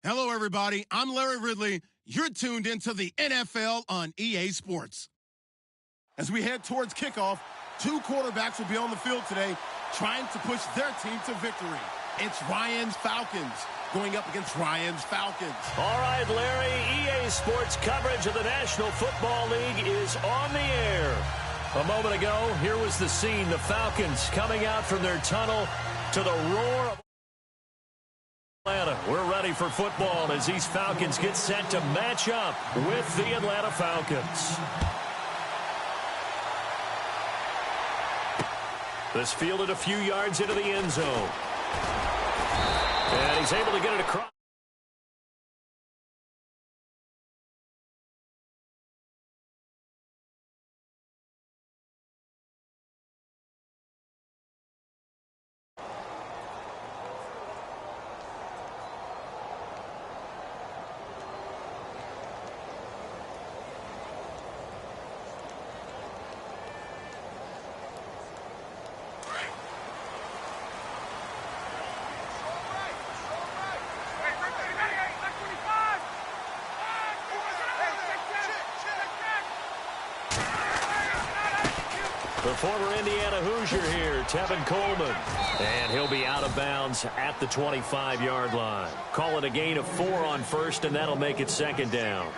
Hello, everybody. I'm Larry Ridley. You're tuned into the NFL on EA Sports. As we head towards kickoff, two quarterbacks will be on the field today trying to push their team to victory. It's Ryan's Falcons going up against Ryan's Falcons. All right, Larry, EA Sports coverage of the National Football League is on the air. A moment ago, here was the scene. The Falcons coming out from their tunnel to the roar of Atlanta. We're ready for football as these Falcons get set to match up with the Atlanta Falcons. This fielded a few yards into the end zone. And he's able to get it across. The former Indiana Hoosier here, Tevin Coleman. And he'll be out of bounds at the 25-yard line. Call it a gain of 4 on first, and that'll make it second down.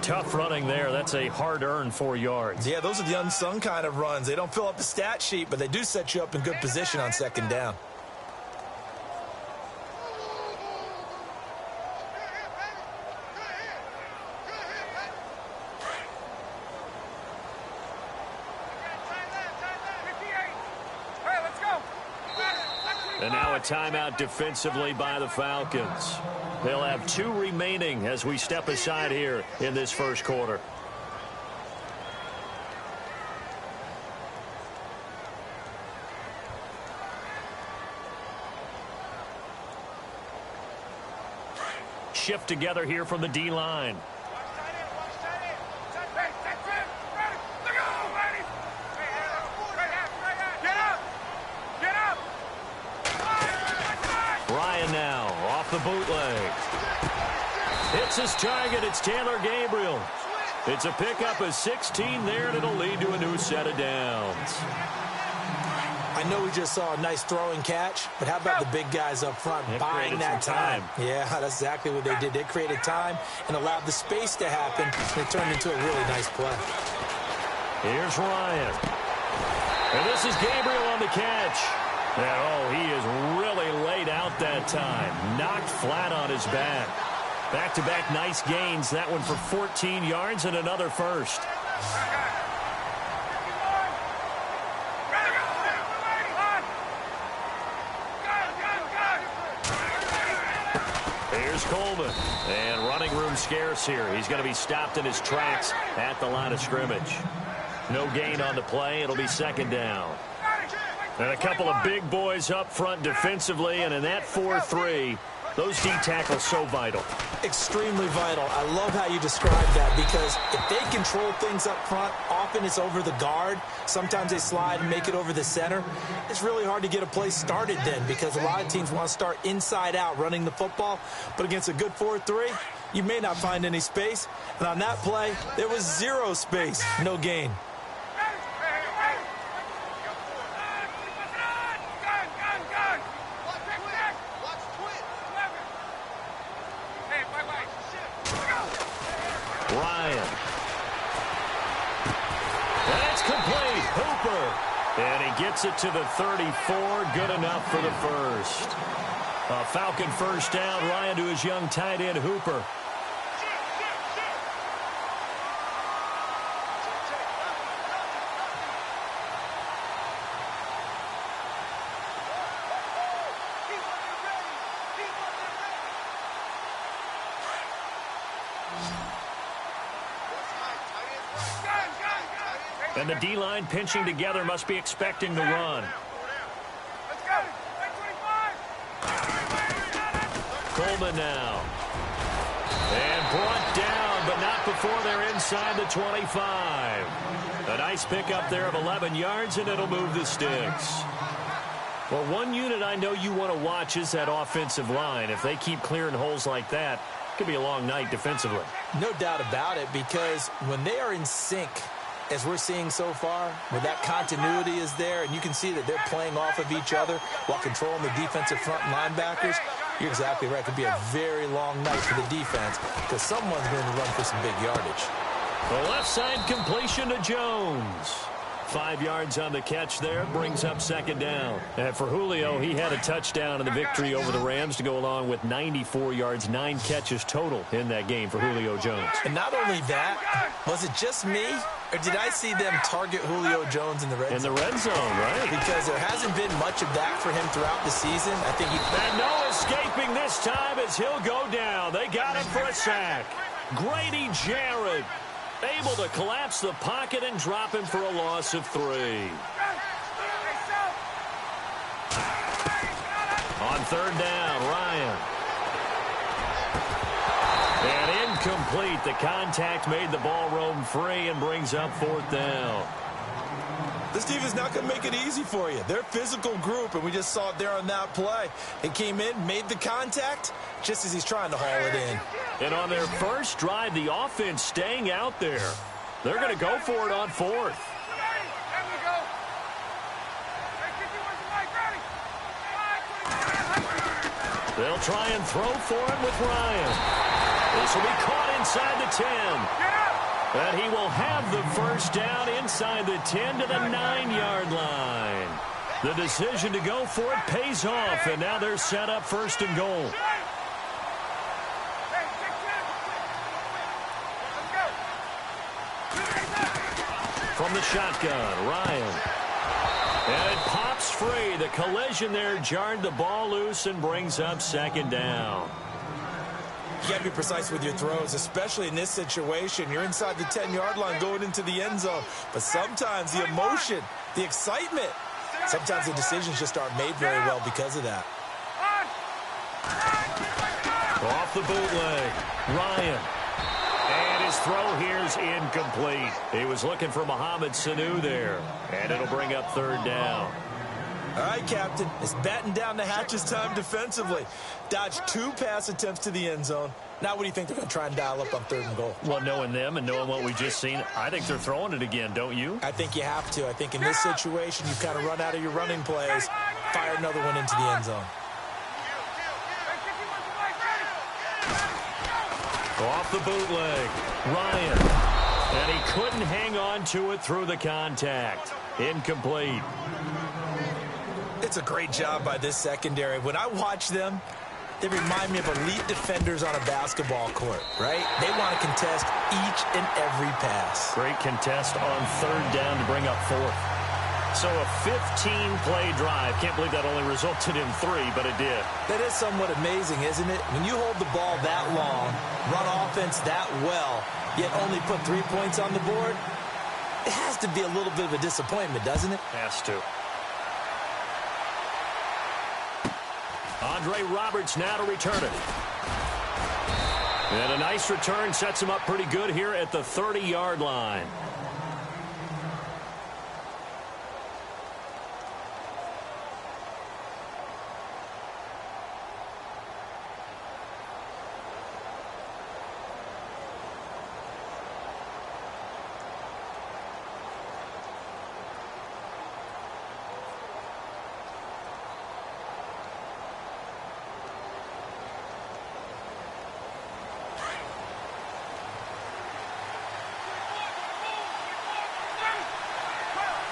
Tough running there. That's a hard-earned 4 yards. Yeah, those are the unsung kind of runs. They don't fill up the stat sheet, but they do set you up in good position on second down. And now a timeout defensively by the Falcons. They'll have 2 remaining as we step aside here in this first quarter. Shift together here from the D-line. Now off the bootleg. Hits his target. It's Taylor Gabriel. It's a pickup of 16 there, and it'll lead to a new set of downs. I know we just saw a nice throwing catch, but how about the big guys up front buying that time? Yeah, that's exactly what they did. They created time and allowed the space to happen, and it turned into a really nice play. Here's Ryan. And this is Gabriel on the catch. And, oh, he is really laid out that time. Knocked flat on his back. Back-to-back nice gains. That one for 14 yards and another first. Here's Coleman. And running room scarce here. He's going to be stopped in his tracks at the line of scrimmage. No gain on the play. It'll be second down. And a couple of big boys up front defensively, and in that 4-3, those D tackles so vital. Extremely vital. I love how you describe that, because if they control things up front, often it's over the guard. Sometimes they slide and make it over the center. It's really hard to get a play started then, because a lot of teams want to start inside out running the football. But against a good 4-3, you may not find any space. And on that play, there was 0 space, no gain. Ryan. And it's complete. Hooper. And he gets it to the 34. Good enough for the first. A Falcon first down. Ryan to his young tight end, Hooper. And the D-line pinching together, must be expecting the run. Coleman now. And brought down, but not before they're inside the 25. A nice pickup there of 11 yards, and it'll move the sticks. Well, one unit I know you want to watch is that offensive line. If they keep clearing holes like that, it could be a long night defensively. No doubt about it, because when they are in sync, as we're seeing so far, where that continuity is there, and you can see that they're playing off of each other while controlling the defensive front linebackers, you're exactly right. It could be a very long night for the defense because someone's going to run for some big yardage. The left side completion to Jones. 5 yards on the catch there, brings up second down. And for Julio, he had a touchdown in the victory over the Rams to go along with 94 yards, 9 catches total in that game for Julio Jones. And not only that, was it just me, or did I see them target Julio Jones in the red zone? In the red zone, right. Because there hasn't been much of that for him throughout the season. I think And no escaping this time as he'll go down. They got him for a sack. Grady Jarrett able to collapse the pocket and drop him for a loss of 3. On third down, Ryan. And incomplete. The contact made the ball roam free and brings up fourth down. this team is not going to make it easy for you. They're a physical group, and we just saw it there on that play. It came in, made the contact, just as he's trying to haul it in. And on their first drive, the offense staying out there. They're going to go for it on fourth. They'll try and throw for it with Ryan. This will be caught inside the 10. And he will have the first down inside the 10 to the 9-yard line. The decision to go for it pays off, and now they're set up first and goal. From the shotgun, Ryan. And it pops free. The collision there jarred the ball loose and brings up second down. You got to be precise with your throws, especially in this situation. You're inside the 10-yard line going into the end zone. But sometimes the emotion, the excitement, sometimes the decisions just aren't made very well because of that. Off the bootleg, Ryan. And his throw here's incomplete. He was looking for Mohamed Sanu there. And it'll bring up third down. All right, Captain. It's batten down the hatches time defensively. Dodged 2 pass attempts to the end zone. Now what do you think they're going to try and dial up on third and goal? Well, knowing them and knowing what we just seen, I think they're throwing it again, don't you? I think you have to. I think in this situation, you kind of run out of your running plays, fire another one into the end zone. Off the bootleg, Ryan. And he couldn't hang on to it through the contact. Incomplete. It's a great job by this secondary. When I watch them, they remind me of elite defenders on a basketball court, right? They want to contest each and every pass. Great contest on third down to bring up fourth. So a 15-play drive. Can't believe that only resulted in 3, but it did. That is somewhat amazing, isn't it? When you hold the ball that long, run offense that well, yet only put 3 points on the board, it has to be a little bit of a disappointment, doesn't it? Has to. Andre Roberts now to return it. And a nice return sets him up pretty good here at the 30-yard line.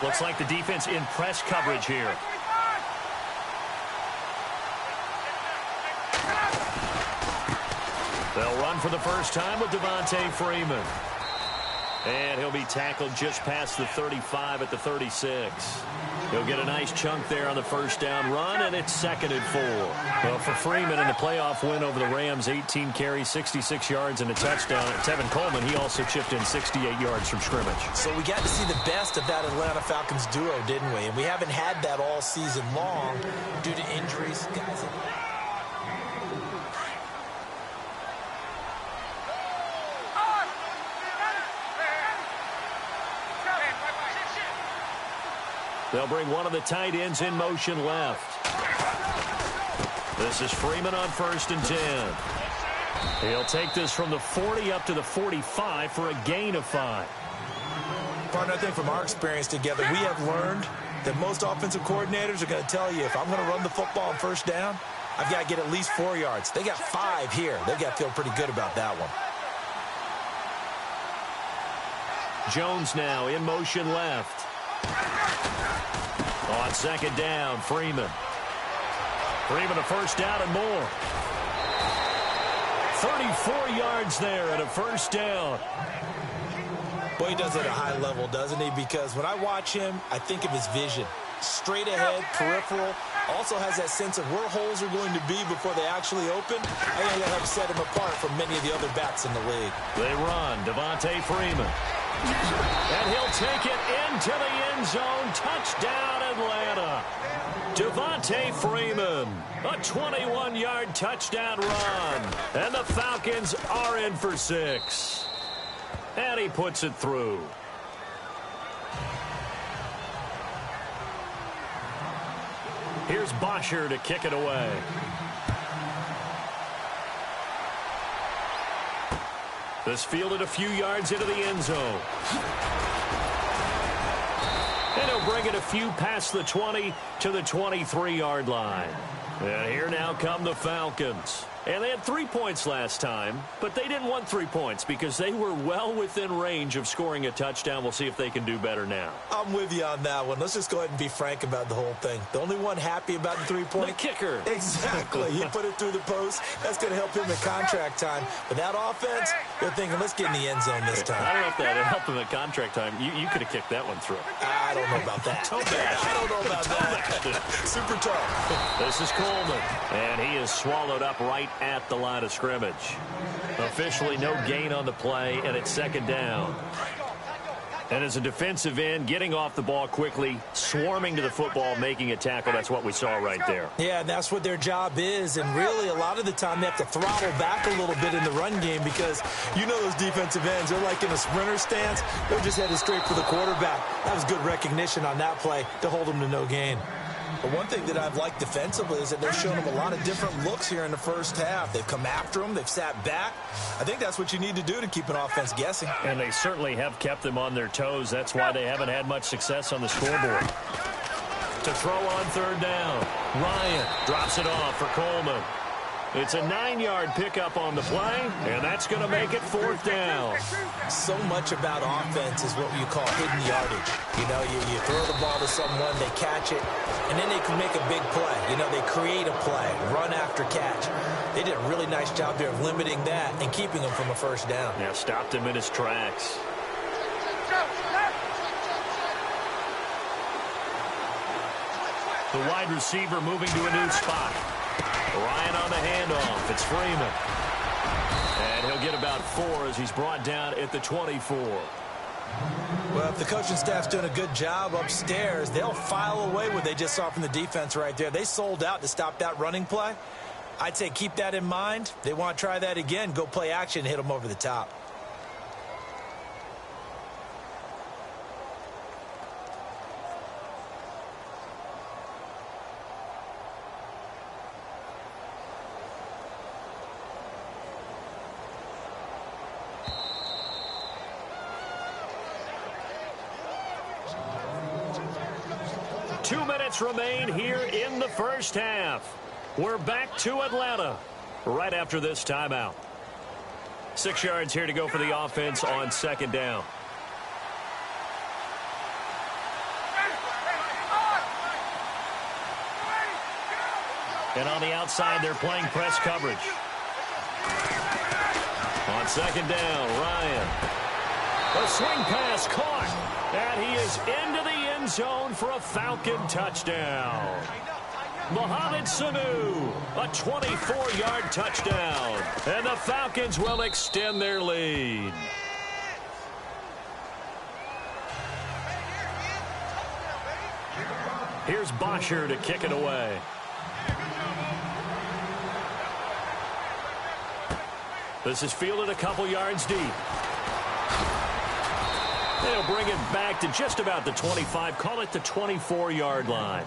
Looks like the defense in press coverage here. They'll run for the first time with Devontae Freeman. And he'll be tackled just past the 35 at the 36. He'll get a nice chunk there on the first down run, and it's 2nd and 4. Well, for Freeman in the playoff win over the Rams, 18 carries, 66 yards, and a touchdown. Tevin Coleman, he also chipped in 68 yards from scrimmage. So we got to see the best of that Atlanta Falcons duo, didn't we? And we haven't had that all season long due to injuries. Guys, they'll bring one of the tight ends in motion left. This is Freeman on 1st and 10. He'll take this from the 40 up to the 45 for a gain of 5. Partner, I think from our experience together, we have learned that most offensive coordinators are going to tell you, if I'm going to run the football on 1st down, I've got to get at least 4 yards. They got 5 here. They've got to feel pretty good about that one. Jones now in motion left. On 2nd down, Freeman. Freeman a 1st down and more. 34 yards there and a 1st down. Boy, he does it at a high level, doesn't he? Because when I watch him, I think of his vision. Straight ahead, peripheral. Also has that sense of where holes are going to be before they actually open. I think that helps set him apart from many of the other backs in the league. They run. Devontae Freeman. And he'll take it into the end zone. Touchdown, Atlanta. Devontae Freeman. A 21-yard touchdown run. And the Falcons are in for 6. And he puts it through. Here's Bosher to kick it away. This fielded a few yards into the end zone. And he'll bring it a few past the 20 to the 23-yard line. And here now come the Falcons. And they had 3 points last time, but they didn't want 3 points because they were well within range of scoring a touchdown. We'll see if they can do better now. I'm with you on that one. Let's just go ahead and be frank about the whole thing. The only one happy about the 3-point? The kicker. Exactly. He put it through the post. That's going to help him at contract time. But that offense, they're thinking, let's get in the end zone this time. I don't know if that helped him at contract time. You could have kicked that one through. I don't know about that. I don't know about that. Super tough. This is Coleman. And he is swallowed up right at the line of scrimmage. Officially no gain on the play, and it's 2nd down. And as a defensive end, getting off the ball quickly, swarming to the football, making a tackle, that's what we saw right there. Yeah, and that's what their job is. And really, a lot of the time, they have to throttle back a little bit in the run game because you know those defensive ends, they're like in a sprinter stance. They're just headed straight for the quarterback. That was good recognition on that play to hold them to no gain. But one thing that I've liked defensively is that they've shown them a lot of different looks here in the 1st half. They've come after them. They've sat back. I think that's what you need to do to keep an offense guessing. And they certainly have kept them on their toes. That's why they haven't had much success on the scoreboard. To throw on 3rd down. Ryan drops it off for Coleman. It's a 9-yard pickup on the play, and that's going to make it 4th down. So much about offense is what you call hidden yardage. You know, you throw the ball to someone, they catch it, and then they can make a big play. You know, they create a play, run after catch. They did a really nice job there of limiting that and keeping him from a 1st down. Yeah, stopped him in his tracks. The wide receiver moving to a new spot. Ryan on the handoff. It's Freeman. And he'll get about 4 as he's brought down at the 24. Well, if the coaching staff's doing a good job upstairs, they'll file away what they just saw from the defense right there. They sold out to stop that running play. I'd say keep that in mind. They want to try that again. Go play action, hit them over the top. Remain here in the 1st half. We're back to Atlanta right after this timeout. 6 yards here to go for the offense on 2nd down. And on the outside, they're playing press coverage. On 2nd down, Ryan. A swing pass caught. And he is into the end zone for a Falcon touchdown. Mohamed Sanu, a 24-yard touchdown. And the Falcons will extend their lead. Here's Bosher to kick it away. This is fielded a couple yards deep. They'll bring it back to just about the 25, call it the 24-yard line.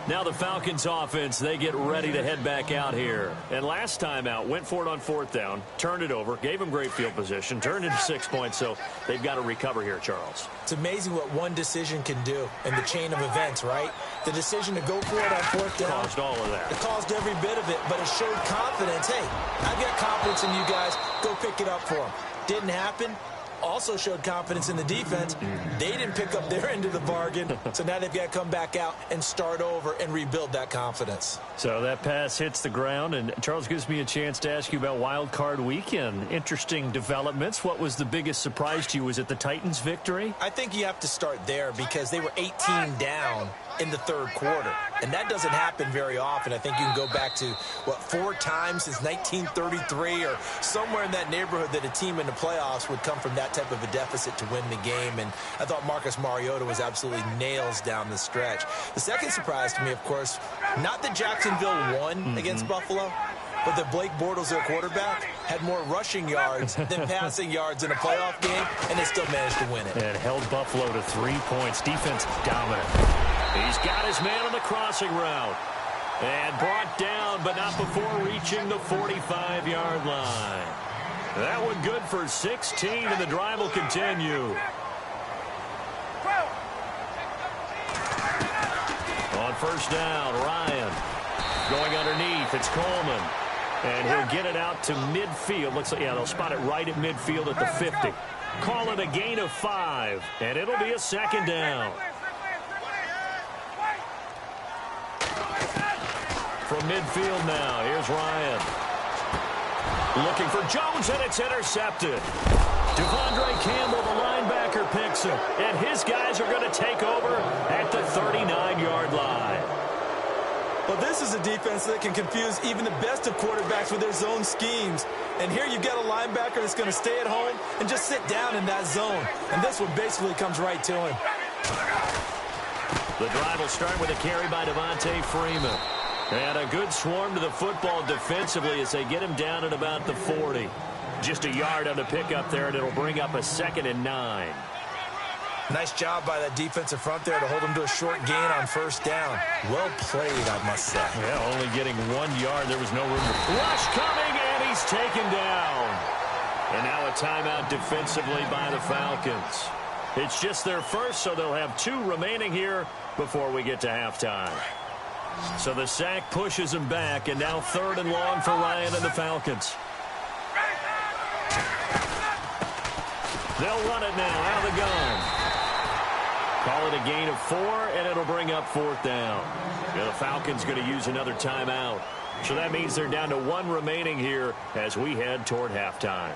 Now the Falcons offense, they get ready to head back out here. And last time out, went for it on 4th down, turned it over, gave them great field position, turned into 6 points, so they've got to recover here, Charles. It's amazing what one decision can do in the chain of events, right? The decision to go for it on 4th down. Caused all of that. It caused every bit of it, but it showed confidence. Hey, I've got confidence in you guys. Go pick it up for them. Didn't happen. Also showed confidence in the defense. They didn't pick up their end of the bargain, so now they've got to come back out and start over and rebuild that confidence. So that pass hits the ground, and Charles gives me a chance to ask you about Wild Card Weekend. Interesting developments. What was the biggest surprise to you? Was it the Titans' victory? I think you have to start there because they were 18 down in the 3rd quarter, and that doesn't happen very often. I think you can go back to, 4 times since 1933 or somewhere in that neighborhood that a team in the playoffs would come from that type of a deficit to win the game, and I thought Marcus Mariota was absolutely nails down the stretch. The second surprise to me, of course, not that Jacksonville won against Buffalo, but that Blake Bortles, their quarterback, had more rushing yards than passing yards in a playoff game, and they still managed to win it. And held Buffalo to 3 points. Defense dominant. He's got his man on the crossing route. And brought down, but not before reaching the 45-yard line. That one good for 16, and the drive will continue. On 1st down, Ryan going underneath. It's Coleman. And he'll get it out to midfield. Looks like, yeah, they'll spot it right at midfield at the 50. Call it a gain of 5, and it'll be a 2nd down. From midfield now, here's Ryan. Looking for Jones, and it's intercepted. Devondre Campbell, the linebacker, picks him. And his guys are going to take over at the 39-yard line. Well, this is a defense that can confuse even the best of quarterbacks with their zone schemes. And here you've got a linebacker that's going to stay at home and just sit down in that zone. And this one basically comes right to him. The drive will start with a carry by Devontae Freeman. And a good swarm to the football defensively as they get him down at about the 40. Just a yard on the pickup there, and it'll bring up a 2nd and 9. Nice job by that defensive front there to hold him to a short gain on 1st down. Well played, I must say. Yeah, only getting 1 yard. There was no room to rush coming, and he's taken down. And now a timeout defensively by the Falcons. It's just their first, so they'll have 2 remaining here before we get to halftime. So the sack pushes him back, and now 3rd and long for Ryan and the Falcons. They'll run it now out of the gun. Call it a gain of 4, and it'll bring up 4th down. And the Falcons going to use another timeout. So that means they're down to 1 remaining here as we head toward halftime.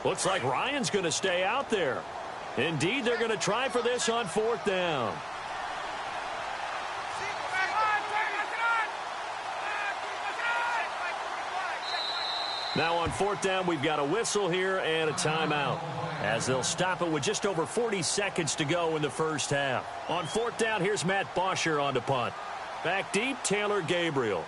Looks like Ryan's going to stay out there. Indeed, they're going to try for this on 4th down. Now on 4th down, we've got a whistle here and a timeout, as they'll stop it with just over 40 seconds to go in the first half. On 4th down, here's Matt Bosher on the punt. Back deep, Taylor Gabriel.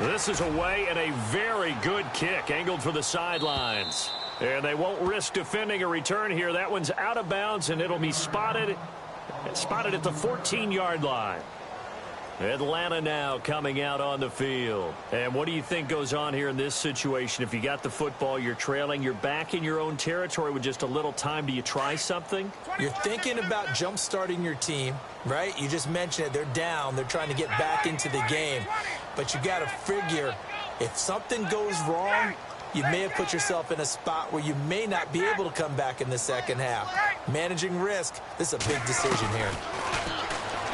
This is away, and a very good kick angled for the sidelines. And they won't risk defending a return here. That one's out of bounds, and it'll be spotted at the 14-yard line. Atlanta now coming out on the field. And what do you think goes on here in this situation? If you got the football, you're trailing, you're back in your own territory with just a little time. Do you try something? You're thinking about jump-starting your team, right? You just mentioned it. They're down. They're trying to get back into the game. But you got to figure if something goes wrong, you may have put yourself in a spot where you may not be able to come back in the second half. Managing risk, this is a big decision here.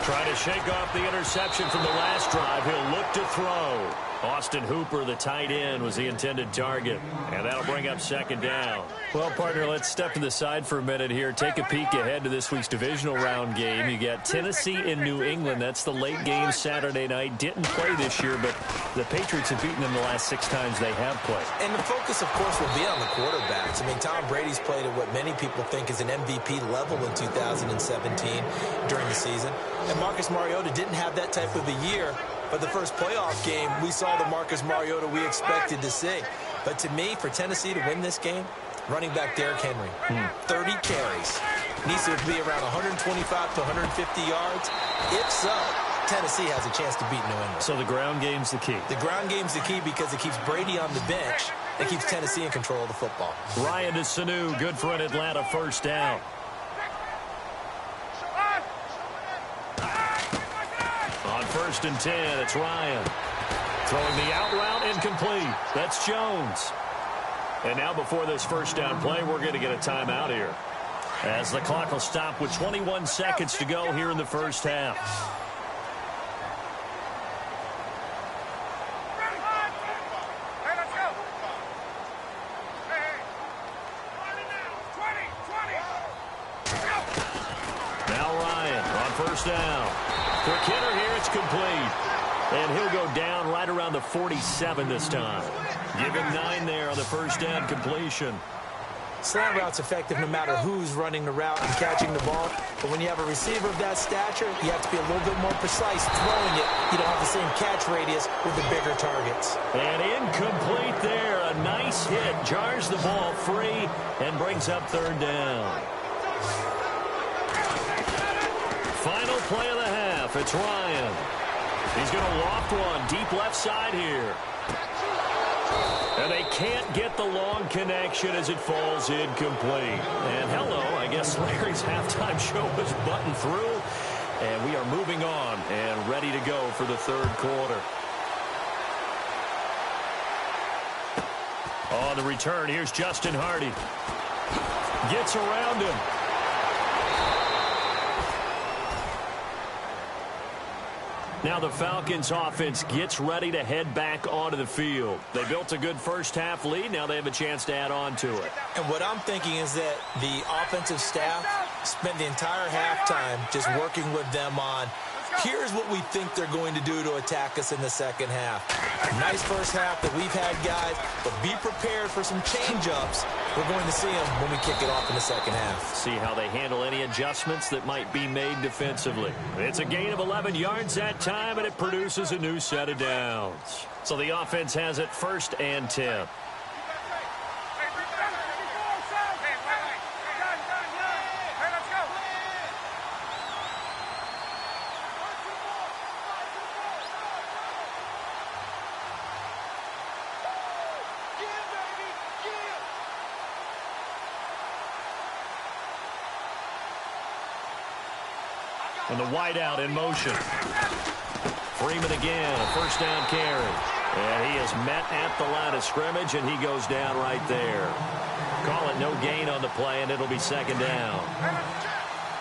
Trying to shake off the interception from the last drive. He'll look to throw. Austin Hooper, the tight end, was the intended target. And that'll bring up second down. Well, partner, let's step to the side for a minute here. Take a peek ahead to this week's divisional round game. You got Tennessee and New England. That's the late game Saturday night. Didn't play this year, but the Patriots have beaten them the last 6 times they have played. And the focus, of course, will be on the quarterbacks. I mean, Tom Brady's played at what many people think is an MVP level in 2017 during the season. And Marcus Mariota didn't have that type of a year. But the first playoff game, we saw the Marcus Mariota we expected to see. But to me, for Tennessee to win this game, running back Derrick Henry, 30 carries. Needs to be around 125 to 150 yards. If so, Tennessee has a chance to beat New England. So the ground game's the key. The ground game's the key because it keeps Brady on the bench and keeps Tennessee in control of the football. Ryan to Sanu, good for an Atlanta first down. On 1st and 10, it's Ryan. Throwing the out route, incomplete. That's Jones. And now before this first down play, we're going to get a timeout here, as the clock will stop with 21 seconds to go here in the first half. Now Ryan on first down. Quick hitter here, it's complete. And he'll go down right around the 47 this time. Give him 9 there on the first down completion. Slant route's effective no matter who's running the route and catching the ball. But when you have a receiver of that stature, you have to be a little bit more precise throwing it. You don't have the same catch radius with the bigger targets. And incomplete there. A nice hit. Jars the ball free and brings up 3rd down. Final play of the half. It's Ryan. He's going to loft one deep left side here. And they can't get the long connection as it falls incomplete. And hello, I guess Larry's halftime show was buttoned through. And we are moving on and ready to go for the 3rd quarter. On the return, here's Justin Hardy. Gets around him. Now the Falcons offense gets ready to head back onto the field. They built a good first half lead. Now they have a chance to add on to it. And what I'm thinking is that the offensive staff spent the entire halftime just working with them on, here's what we think they're going to do to attack us in the second half. Nice first half that we've had, guys, but be prepared for some change-ups. We're going to see them when we kick it off in the second half. See how they handle any adjustments that might be made defensively. It's a gain of 11 yards that time, and it produces a new set of downs. So the offense has it 1st and 10. And the wideout in motion. Freeman again, a first down carry. And he is met at the line of scrimmage, and he goes down right there. Call it no gain on the play, and it'll be 2nd down.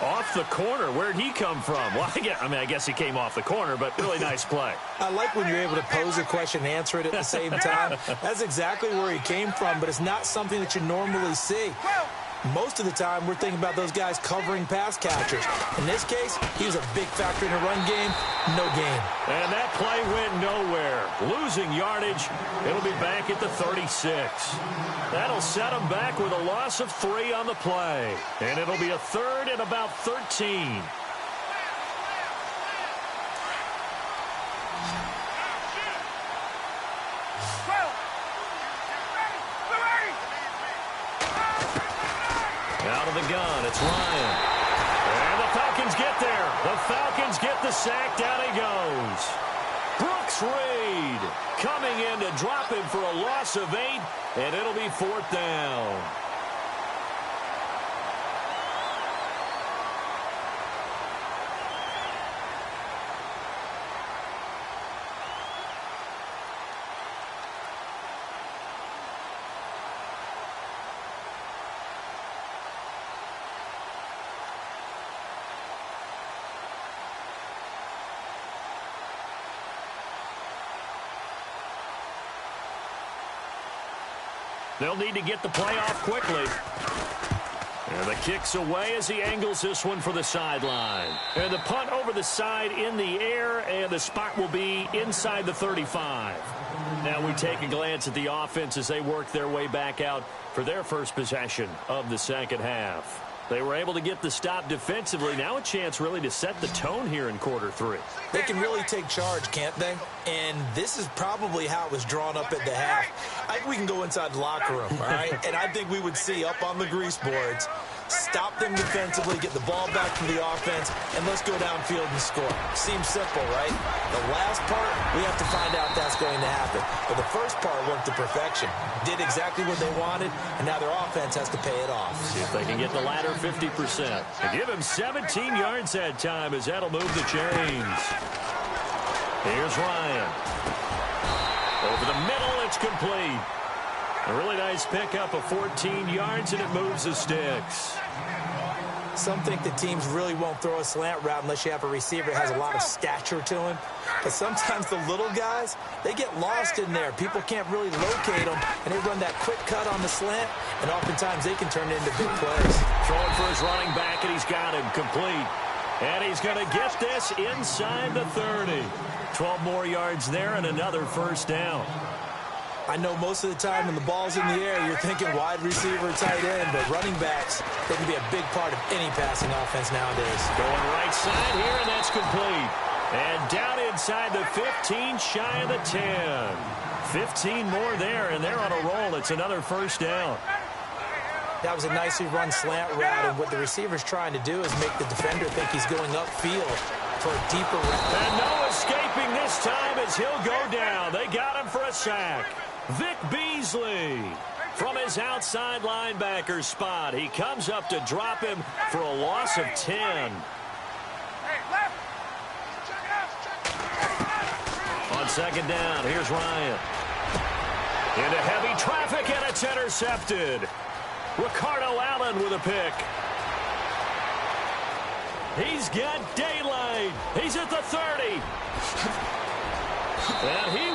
Off the corner. Where'd he come from? Well, I guess he came off the corner, but really nice play. I like when you're able to pose a question and answer it at the same time. That's exactly where he came from, but it's not something that you normally see. Most of the time, we're thinking about those guys covering pass catchers. In this case, he was a big factor in the run game. No gain. And that play went nowhere. Losing yardage. It'll be back at the 36. That'll set him back with a loss of 3 on the play. And it'll be a 3rd and about 13. Out of the gun, it's Ryan. And the Falcons get there. The Falcons get the sack. Down he goes. Brooks Reed coming in to drop him for a loss of 8, and it'll be 4th down. They'll need to get the play off quickly. And the kick's away as he angles this one for the sideline. And the punt over the side in the air, and the spot will be inside the 35. Now we take a glance at the offense as they work their way back out for their first possession of the second half. They were able to get the stop defensively. Now a chance really to set the tone here in quarter three. They can really take charge, can't they? And this is probably how it was drawn up at the half. I think we can go inside the locker room, all right? And I think we would see up on the grease boards, stop them defensively, get the ball back to the offense, and let's go downfield and score. Seems simple, right? The last part, we have to find out that's going to happen. But the first part worked to perfection. Did exactly what they wanted, and now their offense has to pay it off. See if they can get the latter 50%. And give him 17 yards that time as that'll move the chains. Here's Ryan. Over the middle, it's complete. A really nice pickup of 14 yards, and it moves the sticks. Some think the teams really won't throw a slant route unless you have a receiver that has a lot of stature to him. But sometimes the little guys, they get lost in there. People can't really locate them, and they run that quick cut on the slant, and oftentimes they can turn it into big plays. Throwing for his running back, and he's got him complete. And he's going to get this inside the 30. 12 more yards there and another first down. I know most of the time when the ball's in the air, you're thinking wide receiver, tight end, but running backs, they can be a big part of any passing offense nowadays. Going right side here, and that's complete. And down inside the 15, shy of the 10. 15 more there, and they're on a roll. It's another first down. That was a nicely run slant route, and what the receiver's trying to do is make the defender think he's going upfield for a deeper route. And no escaping this time as he'll go down. They got him for a sack. Vic Beasley from his outside linebacker spot. He comes up to drop him for a loss of 10. On second down, here's Ryan. Into heavy traffic, and it's intercepted. Ricardo Allen with a pick. He's got daylight. He's at the 30. And he